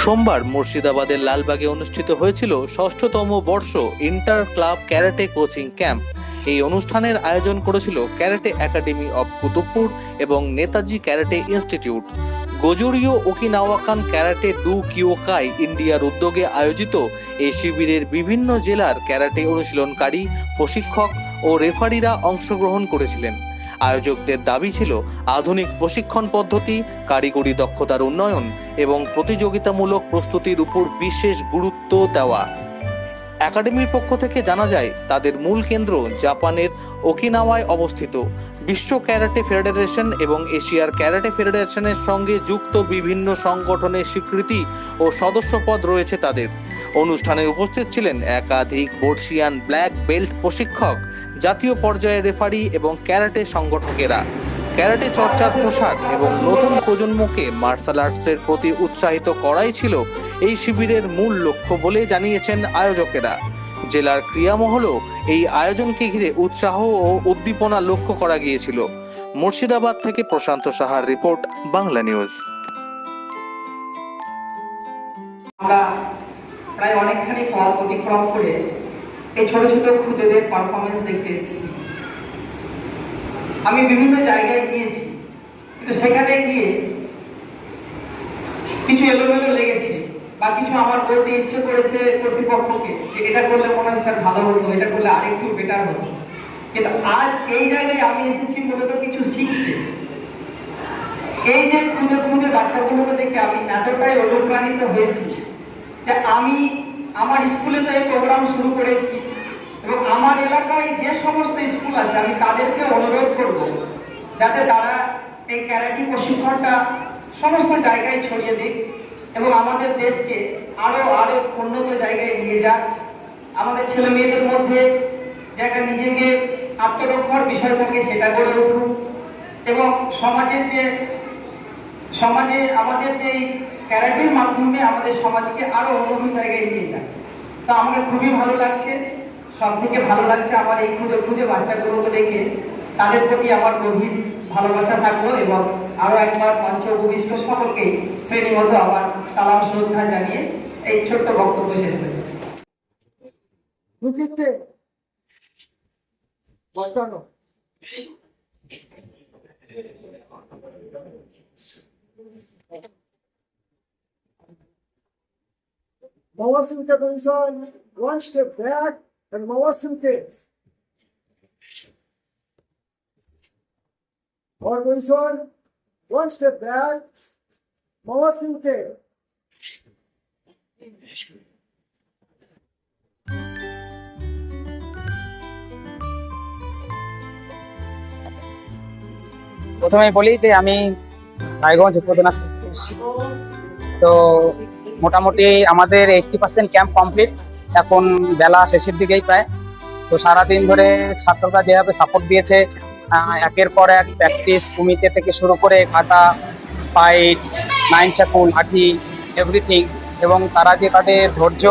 সোমবার মুর্শিদাবাদের লালবাগে অনুষ্ঠিত হয়েছিল ষষ্ঠতম বর্ষ inter club karate coaching camp. এই অনুষ্ঠানের আয়োজন করেছিল ক্যারাটে একাডেমি অব কুতুবপুর এবং Netaji karate institute. Gojuryu Okinawakan karate do Kyokai ইন্ডিয়ার উদ্যোগে আয়োজিত এই শিবিরের বিভিন্ন জেলার ক্যারাটে অনুশীলনকারী, প্রশিক্ষক ও রেফারিরা অংশগ্রহণ করেছিলেন। আয়োজকদের দাবি ছিল আধুনিক প্রশিক্ষণ পদ্ধতি, কারিগরি দক্ষতার উন্নয়ন এবং প্রতিযোগিতামূলক প্রস্তুতির উপর বিশেষ গুরুত্ব দেওয়া। একাডেমির পক্ষ থেকে জানা যায়, তাদের মূল কেন্দ্র জাপানের ওকিনাওয়ায় অবস্থিত। বিশ্ব ক্যারাটে ফেডারেশন এবং এশিয়ার ক্যারাটে ফেডারেশনের সঙ্গে যুক্ত বিভিন্ন সংগঠনের স্বীকৃতি ও সদস্যপদ রয়েছে তাদের। অনুষ্ঠানে উপস্থিত ছিলেন একাধিক বর্ষিয়ান ব্ল্যাক বেল্ট প্রশিক্ষক, জাতীয় পর্যায়ের রেফারি এবং ক্যারাটে সংগঠকেরা। ক্যারাটে চর্চার প্রসার এবং নতুন প্রজন্মকে মার্শাল আর্টসের প্রতি উৎসাহিত করাই ছিল এই শিবিরের মূল লক্ষ্য বলে জানিয়েছেন আয়োজকেরা। জেলার ক্রীড়ামহলেও এই আয়োজনকে ঘিরে উৎসাহ ও উদ্দীপনা লক্ষ্য করা গিয়েছিল। মুর্শিদাবাদ থেকে প্রশান্ত সাহার রিপোর্ট, বাংলা নিউজ। আমরা প্রায় অনেকখানি পথ অতিক্রম করে এই ছোট ছোট খুদেদের পারফরমেন্স দেখতে এসেছি। আমি বিভিন্ন জায়গায় গিয়েছি, কিন্তু সেখানে গিয়ে কিছু এলোমেলো লেগেছে বা কিছু আমার বলতে ইচ্ছে করেছে কর্তৃপক্ষকে যে এটা করলে মনে হয় স্যার ভালো হতো, এটা করলে আরেকটু বেটার হতো। কিন্তু আজ এই জায়গায় আমি এসেছি মূলত কিছু শিখতে। এই যে খুদে খুদে বাচ্চাগুলোকে দেখে আমি এতটাই অনুপ্রাণিত হয়েছি যে আমি আমার স্কুলে তো এই প্রোগ্রাম শুরু করেছি এবং আমার এলাকায় যে সমস্ত স্কুল আছে আমি তাদেরকে অনুরোধ করব যাতে তারা এই ক্যারাটে প্রশিক্ষণটা সমস্ত জায়গায় ছড়িয়ে দিক এবং আমাদের দেশকে আরো আরো উন্নত জায়গায় নিয়ে যাক। আমাদের ছেলে মেয়েদের মধ্যে যে একটা নিজেকে আত্মরক্ষার বিষয় থাকে সেটা গড়ে উঠুক এবং সমাজে আমাদের যে ক্যারাটের মাধ্যমে আমাদের সমাজকে আরো অন্য জায়গায় নিয়ে যায়। তো আমাকে খুবই ভালো লাগছে। সব থেকে ভালো লাগছে আমার এই খুদে খুদে বাচ্চাগুলোকে দেখে, তাদের প্রতি আমার গভীর ভালোবাসা থাকলো এবং আরো একবার মঞ্চ উপবিষ্ট সকলকে শ্রেণীবদ্ধ আমার সালাম শ্রদ্ধা জানিয়ে এই ছোট্ট বক্তব্য শেষ করেছি। Mawasinte position, one step back, and Mawasinte. Forward position, one step back, Mawasinte. প্রথমেই বলি যে আমি রায়গঞ্জ উত্তর দিনাজপুর থেকে এসেছি। তো মোটামুটি আমাদের 80% ক্যাম্প কমপ্লিট, এখন বেলা শেষের দিকেই প্রায়। তো সারাদিন ধরে ছাত্ররা যেভাবে সাপোর্ট দিয়েছে, একের পর এক প্র্যাকটিস, কুমিতে থেকে শুরু করে কাটা, ফাইট, 9 চাকু, লাঠি, এভরিথিং, এবং তারা যে তাদের ধৈর্য,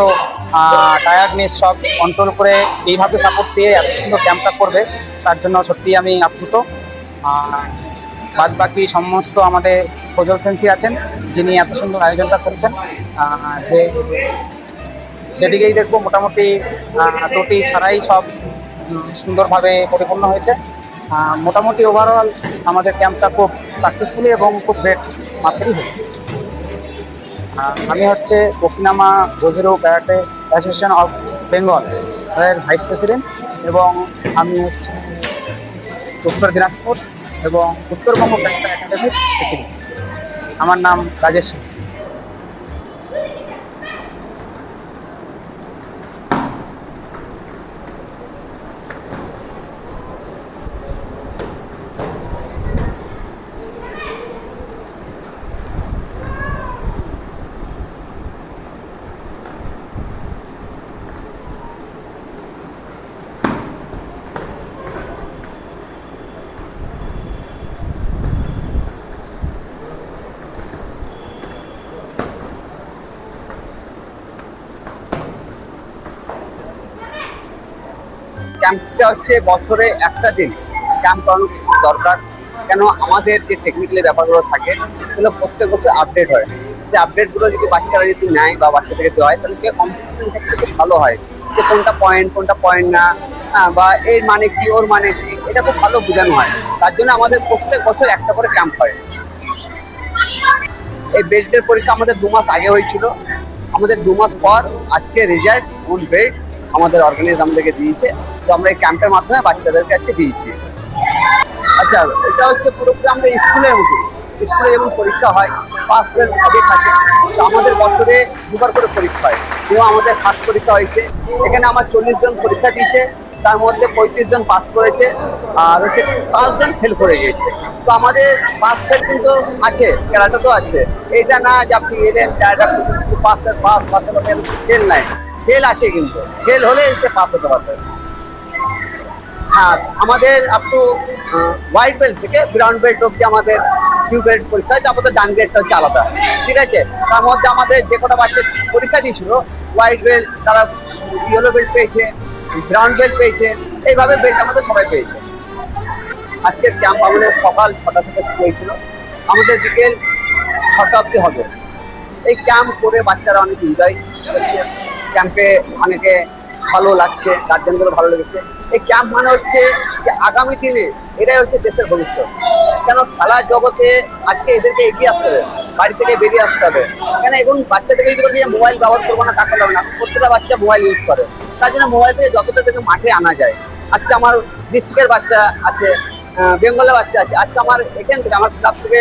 টায়ার্ডনেস সব কন্ট্রোল করে এইভাবে সাপোর্ট দিয়ে এত সুন্দর ক্যাম্পটা করবে, তার জন্য সত্যি আমি আপ্লুত। বাদ বাকি সমস্ত আমাদের ফজল সেন্সি আছেন, যিনি এত সুন্দর আয়োজনটা করেছেন। যে যেদিকেই দেখবো মোটামুটি ত্রুটি ছাড়াই সব সুন্দরভাবে পরিপূর্ণ হয়েছে। মোটামুটি ওভারঅল আমাদের ক্যাম্পটা খুব সাকসেসফুলি এবং খুব গ্রেট মাত্রায় হচ্ছে। আমি হচ্ছে Okinawa Gojuryu karate association of Bengal এর ভাইস প্রেসিডেন্ট এবং আমি হচ্ছে উত্তর দিনাজপুর এবং উত্তরবঙ্গ ক্যারাটে একাডেমির প্রেসিডেন্ট। আমার নাম রাজেশ সিং। ক্যাম্পটা হচ্ছে বছরে একটা দিন ক্যাম্প করানো দরকার, কেন আমাদের যে টেকনিক্যালি ব্যাপারগুলো থাকে সেগুলো প্রত্যেক বছর আপডেট হয়। সেই আপডেটগুলো যদি বাচ্চারা যদি নেয় বা বাচ্চাদেরকে দেওয়া হয়, তাহলে কম্পিটিশন ক্ষেত্রে খুব ভালো হয়, যে কোনটা পয়েন্ট না, বা এর মানে কি ওর মানে কি, এটা খুব ভালো বোঝানো হয়। তার জন্য আমাদের প্রত্যেক বছর একটা করে ক্যাম্প হয়। এই বেল্টের পরীক্ষা আমাদের 2 মাস আগে হয়েছিল, আমাদের 2 মাস পর আজকে রেজাল্ট অন বেল্ট আমাদের অর্গানাইজ আমাদেরকে দিয়েছে। তো আমরা এই ক্যাম্পের মাধ্যমে বাচ্চাদেরকে আজকে দিয়েছি। আচ্ছা, এটা হচ্ছে পুরোপুরি আমাদের স্কুলের মতো। স্কুলে যেমন পরীক্ষা হয়, পাস ফেল সবই থাকে, তো আমাদের বছরে 2বার করে পরীক্ষা হয়। যেমন আমাদের ফার্স্ট পরীক্ষা হয়েছে, এখানে আমার 40 জন পরীক্ষা দিয়েছে, তার মধ্যে 35 জন পাস করেছে, আর হচ্ছে 5 জন ফেল করে গিয়েছে। তো আমাদের পাস ফেল কিন্তু আছে, খেলাটা তো আছে, এটা না যে আপনি এলেন পাসের মধ্যে ফেল নাই, ফেল আছে, কিন্তু ফেল হলে সে পাস হতে পারবে। হ্যাঁ, আমাদের আপ টু হোয়াইট বেল্ট থেকে ব্রাউন বেল্ট অব্দি আমাদের কিউ বেল্ট পরীক্ষা হয়, আমাদের ডান গ্রেডটা হচ্ছে আলাদা, ঠিক আছে। তার মধ্যে আমাদের যে কটা বাচ্চা পরীক্ষা দিয়েছিল, হোয়াইট বেল্ট তারা ইয়েলো বেল্ট পেয়েছে, ব্রাউন বেল্ট পেয়েছে, এইভাবে বেল্ট আমাদের সবাই পেয়েছে। আজকের ক্যাম্প আমাদের সকাল 6টা থেকে শুরু হয়েছিল, আমাদের বিকেল 6টা অব্দি হবে। এই ক্যাম্প করে বাচ্চারা অনেক এনজয় করছে, ক্যাম্পে অনেকে ভালো লাগছে, গার্জেনদেরও ভালো লেগেছে। এই ক্যাম্প মানে হচ্ছে যে আগামী দিনে এরাই হচ্ছে দেশের ভবিষ্যৎ। কেন খেলার জগতে আজকে এদেরকে এগিয়ে আসতে হবে, বাড়ি থেকে বেরিয়ে আসতে হবে। কেন এখন বাচ্চাদেরকে যদি বলি মোবাইল ব্যবহার করবো না, তা হবে না, প্রত্যেকটা বাচ্চা মোবাইল ইউজ করে। তার জন্য মোবাইল থেকে যতটা থেকে মাঠে আনা যায়। আজকে আমার ডিস্ট্রিক্টের বাচ্চা আছে, বেঙ্গলের বাচ্চা আছে, আজকে আমার এখান থেকে আমার ক্লাব থেকে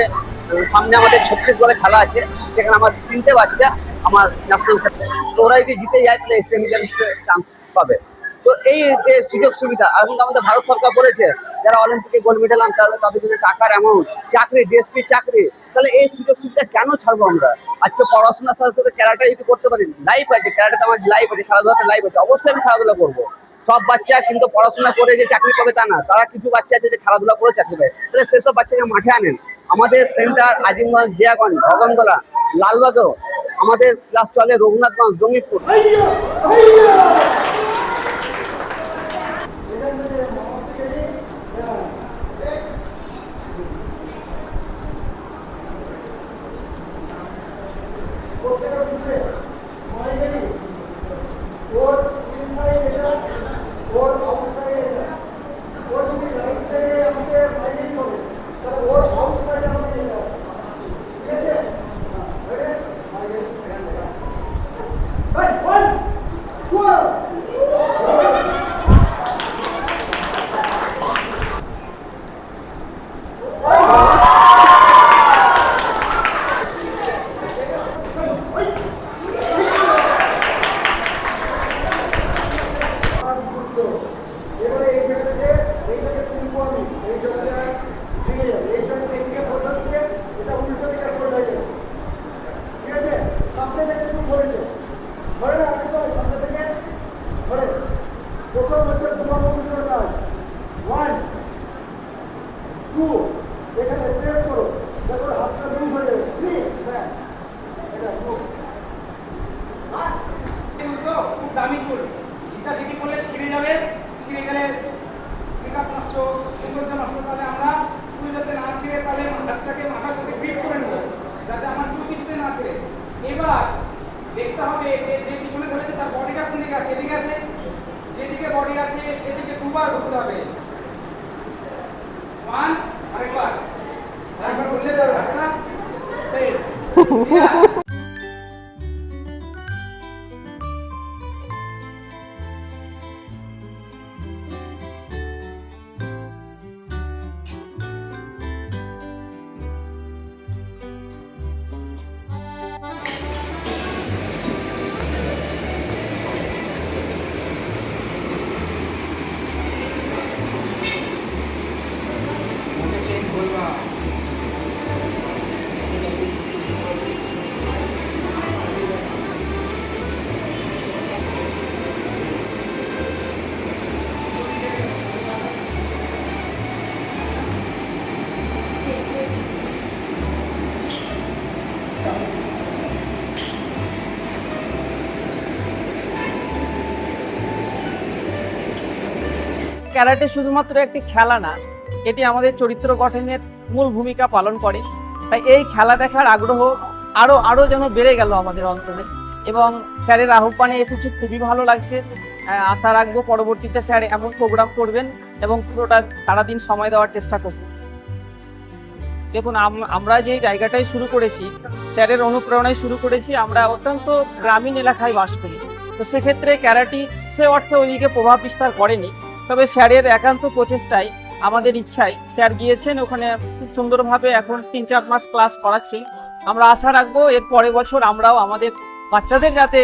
সামনে আমাদের ছত্তিশগড়ে খেলা আছে, সেখানে আমার 3টে বাচ্চা আমার ন্যাশনাল ক্ষেত্রে। তো ওরা যদি জিতে যায় তাহলে এশিয়ান গেমসে চান্স পাবে। তো এই যে সুযোগ সুবিধা এখন আমাদের ভারত সরকার করেছে, যারা অলিম্পিকে গোল্ড মেডেল আনতে হবে তাদের জন্য টাকার অ্যামাউন্ট, চাকরি, ডিএসপি চাকরি, তাহলে এই সুযোগ সুবিধা কেন ছাড়বো আমরা? আজকে পড়াশোনার সাথে সাথে খেলাটা যদি করতে পারি, লাইফ আছে, খেলাটাতে আমার লাইফ আছে, খেলাধুলাতে লাইফ আছে, অবশ্যই আমি খেলাধুলা করবো। সব বাচ্চা কিন্তু পড়াশোনা করে যে চাকরি পাবে তা না, তারা কিছু বাচ্চা আছে যে খেলাধুলা করে চাকরি পায়, তাহলে সেসব বাচ্চাকে মাঠে আনেন। আমাদের সেন্টার আজিমগঞ্জ, জিয়াগঞ্জ, ভগনগোলা, লালবাগেও, আমাদের ক্লাস 12 রঘুনাথগঞ্জ, জঙ্গিপুর। দামি চুল, যেটা যেটি করলে ছিঁড়ে যাবে, ছিঁড়ে গেলে মেকআপ নষ্ট, সৌন্দর্য নষ্ট। তাহলে আমরা চুল যাতে না ছিঁড়ে, তাহলে হাতটাকে মাথার সাথে ফিট করে নেব, যাতে আমার চুল কিছুতে না ছিঁড়ে। এবার দেখতে হবে যে যে পিছনে ধরেছে তার বডিটা কোন দিকে আছে, এদিকে আছে, যেদিকে বডি আছে সেদিকে 2বার ঘুরতে হবে। 1, আরেকবার ঘুরলে দেবে, হাতটা শেষ। ক্যারাটে শুধুমাত্র একটি খেলা না, এটি আমাদের চরিত্র গঠনের মূল ভূমিকা পালন করে। তাই এই খেলা দেখার আগ্রহ আরো আরো যেন বেড়ে গেল আমাদের অঞ্চলে। এবং স্যারের আহ্বানে এসেছি, খুবই ভালো লাগছে। আশা রাখবো পরবর্তীতে স্যার এমন প্রোগ্রাম করবেন এবং পুরোটা সারাদিন সময় দেওয়ার চেষ্টা করব। দেখুন, আমরা যে জায়গাটায় শুরু করেছি, স্যারের অনুপ্রেরণায় শুরু করেছি। আমরা অত্যন্ত গ্রামীণ এলাকায় বাস করি, তো সেক্ষেত্রে ক্যারাটি সে অর্থে ওইদিকে প্রভাব বিস্তার করেনি। তবে স্যারের একান্ত প্রচেষ্টায়, আমাদের ইচ্ছায় স্যার গিয়েছেন ওখানে, খুব সুন্দরভাবে এখন 3-4 মাস ক্লাস করাচ্ছি। আমরা আশা রাখবো এর পরের বছর আমরাও আমাদের বাচ্চাদের যাতে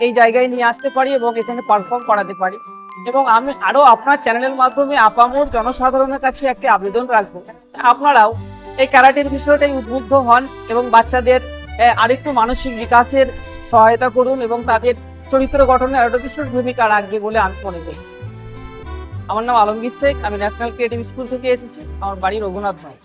এই জায়গায় নিয়ে আসতে পারি এবং এখানে পারফর্ম করাতে পারি। এবং আমি আরও আপনার চ্যানেলের মাধ্যমে আপামর জনসাধারণের কাছে একটি আবেদন রাখবো, আপনারাও এই ক্যারাটের বিষয়টাই উদ্বুদ্ধ হন এবং বাচ্চাদের আরেকটু মানসিক বিকাশের সহায়তা করুন এবং তাদের চরিত্র গঠনে আরও বিশেষ ভূমিকা রাখবে বলে আমি মনে করছি। আমার নাম আলমগীর শেখ, আমি ন্যাশনাল ক্রিয়েটিভ স্কুল থেকে এসেছি, আমার বাড়ি রঘুনাথগঞ্জ।